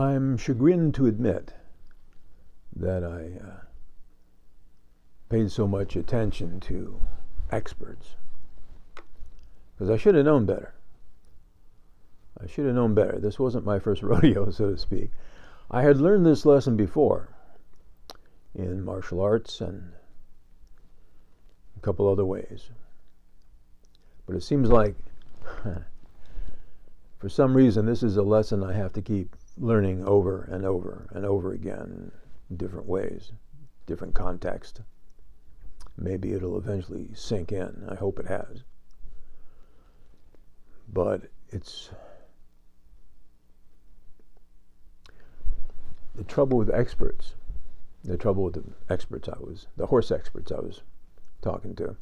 I'm chagrined to admit that I paid so much attention to experts, because I should have known better. I should have known better. This wasn't my first rodeo, so to speak. I had learned this lesson before in martial arts and a couple other ways. But it seems like, for some reason, this is a lesson I have to keep learning over and over and over again in different ways, different context. Maybe it'll eventually sink in. I hope it has. But it's the trouble with experts, the horse experts I was talking to,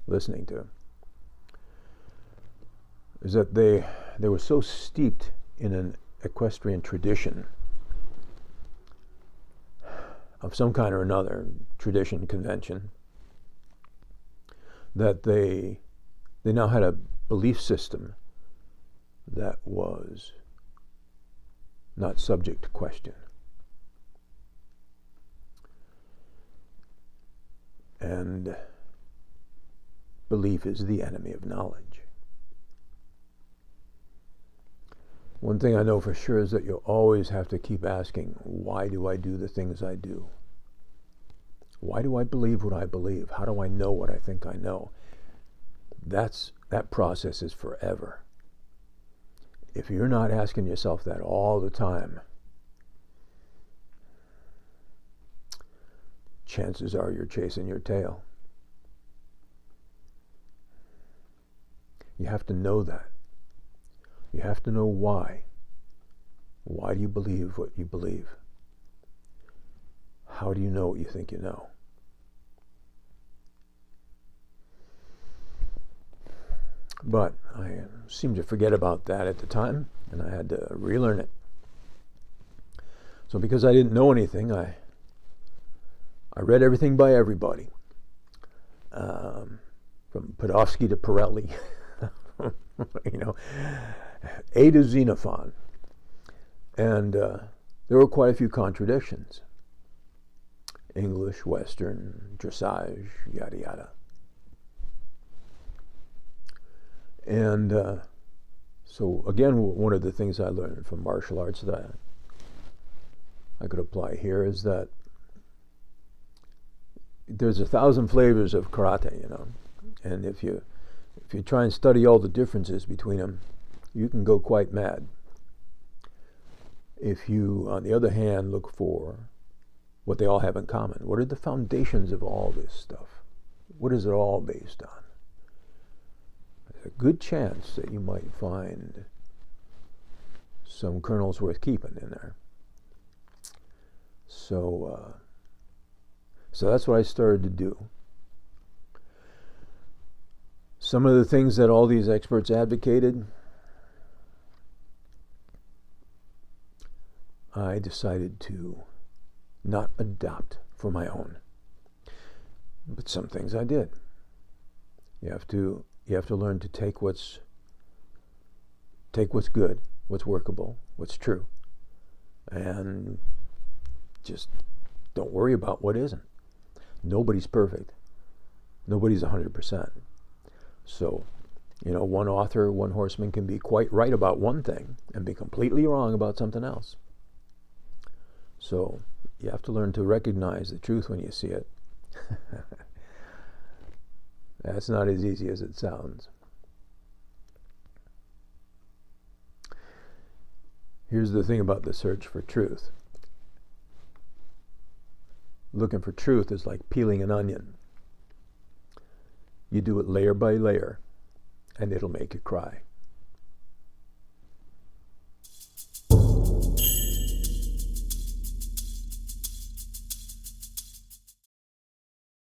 listening to, is that they were so steeped in an equestrian tradition of some kind or another, tradition, convention, that they now had a belief system that was not subject to question. And belief is the enemy of knowledge. One thing I know for sure is that you'll always have to keep asking, why do I do the things I do? Why do I believe what I believe? How do I know what I think I know? That process is forever. If you're not asking yourself that all the time, chances are you're chasing your tail. You have to know that. You have to know why. Why do you believe what you believe? How do you know what you think you know? But I seemed to forget about that at the time, and I had to relearn it. So because I didn't know anything, I read everything by everybody, from Podofsky to Pirelli, A to Xenophon. And there were quite a few contradictions. English, Western, dressage, yada yada. And so again, one of the things I learned from martial arts that I could apply here is that there's 1,000 flavors of karate, and if you try and study all the differences between them, you can go quite mad. If you, on the other hand, look for what they all have in common, what are the foundations of all this stuff? What is it all based on? There's a good chance that you might find some kernels worth keeping in there. So that's what I started to do. Some of the things that all these experts advocated, I decided to not adopt for my own. But some things I did. You have to learn to take what's good, what's workable, what's true, and just don't worry about what isn't. Nobody's perfect. Nobody's 100%. So, one author, one horseman can be quite right about one thing and be completely wrong about something else. So, you have to learn to recognize the truth when you see it. That's not as easy as it sounds. Here's the thing about the search for truth. Looking for truth is like peeling an onion. You do it layer by layer, and it'll make you cry.